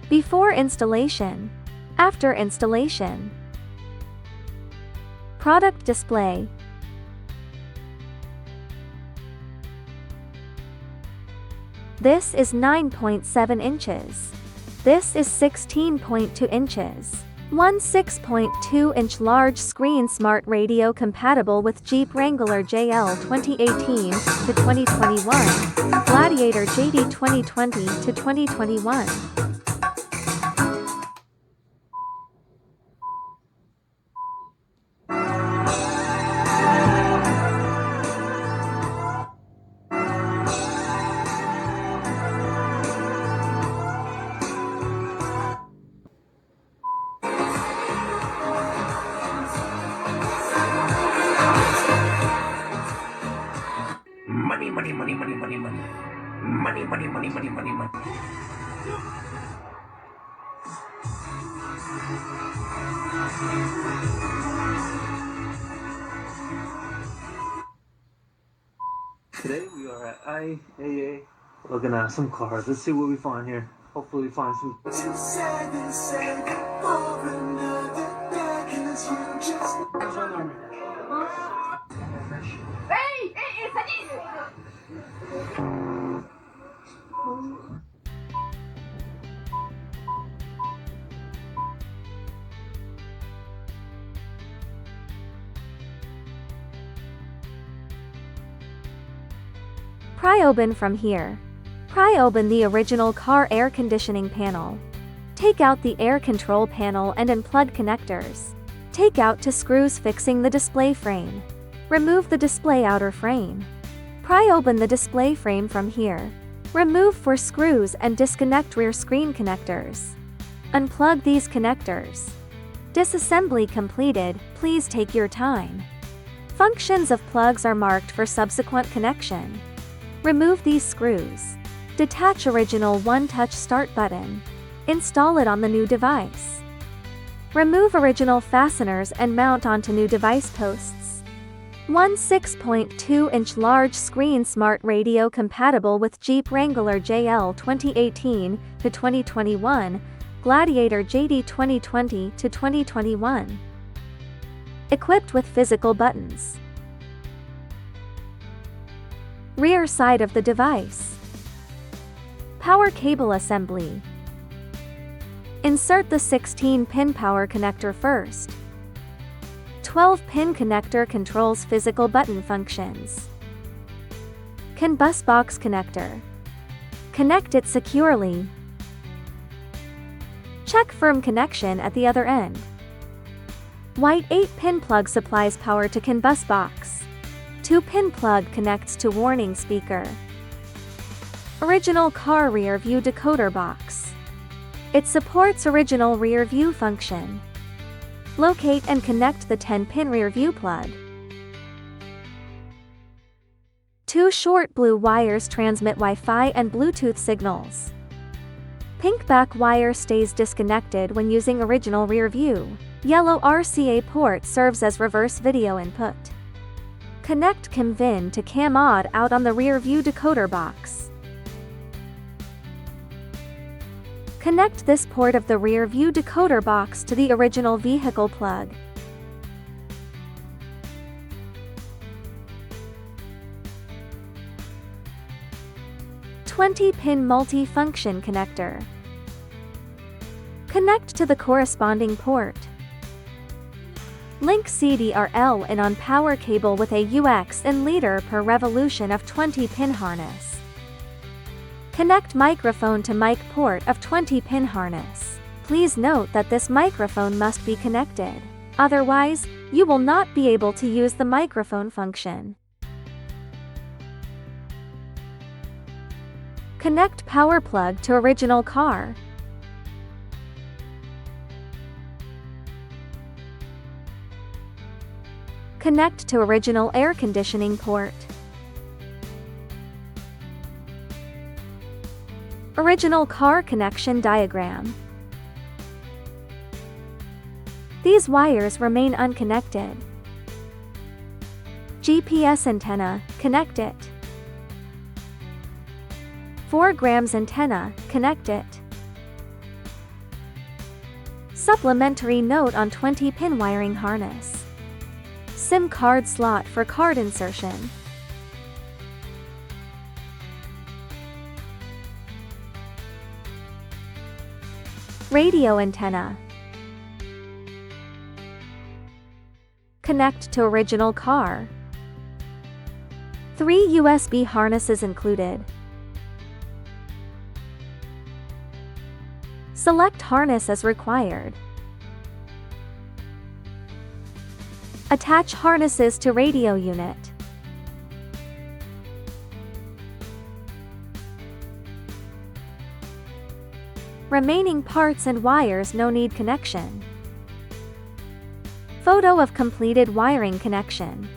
Before installation. After installation. Product display. This is 9.7 inches. This is 16.2 inches. One 6.2-inch large screen smart radio compatible with Jeep Wrangler JL 2018 to 2021, Gladiator JT 2020 to 2021. Money, money, money, money, money, money. Money, money, money, money, money, money. Today we are at IAA looking at some cars. Let's see what we find here. Hopefully we find some. Pry open from here. Pry open the original car air conditioning panel. Take out the air control panel and unplug connectors. Take out two screws fixing the display frame. Remove the display outer frame. Pry open the display frame from here. Remove 4 screws and disconnect rear screen connectors. Unplug these connectors. Disassembly completed, please take your time. Functions of plugs are marked for subsequent connection. Remove these screws. Detach original one-touch start button. Install it on the new device. Remove original fasteners and mount onto new device posts. One 6.2-inch large screen smart radio compatible with Jeep Wrangler JL 2018 to 2021, Gladiator JT 2020 to 2021. Equipped with physical buttons. Rear side of the device. Power cable assembly. Insert the 16-pin power connector first. 12-pin connector controls physical button functions. CAN bus box connector. Connect it securely. Check firm connection at the other end. White 8-pin plug supplies power to CAN bus box. 2-pin plug connects to warning speaker. Original car rear view decoder box. It supports original rear view function. Locate and connect the 10-pin rear view plug. 2 short blue wires transmit Wi-Fi and Bluetooth signals. Pink back wire stays disconnected when using original rear view. Yellow RCA port serves as reverse video input. Connect CAM VIN to CAM AUD out on the rear view decoder box. Connect this port of the rear view decoder box to the original vehicle plug. (20-pin multi-function connector. Connect to the corresponding port. Link CDRL in on power cable with a UX in liter per revolution of 20-pin harness. Connect microphone to mic port of 20-pin harness. Please note that this microphone must be connected. Otherwise, you will not be able to use the microphone function. Connect power plug to original car. Connect to original air conditioning port. Original car connection diagram. These wires remain unconnected. GPS antenna, connect it. 4 grams antenna, connect it. Supplementary note on 20-pin wiring harness. SIM card slot for card insertion. Radio antenna. Connect to original car. 3 USB harnesses included. Select harness as required. Attach harnesses to radio unit. Remaining parts and wires no need connection. Photo of completed wiring connection.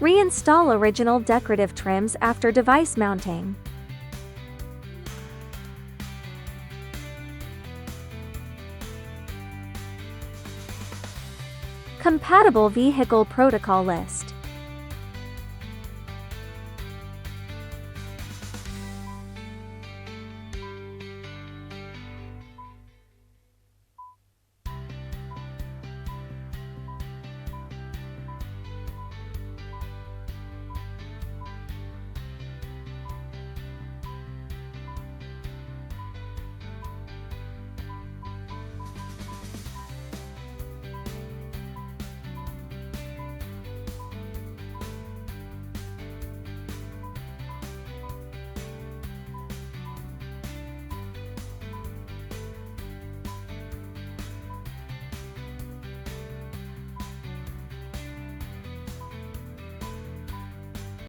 Reinstall original decorative trims after device mounting. Compatible vehicle protocol list.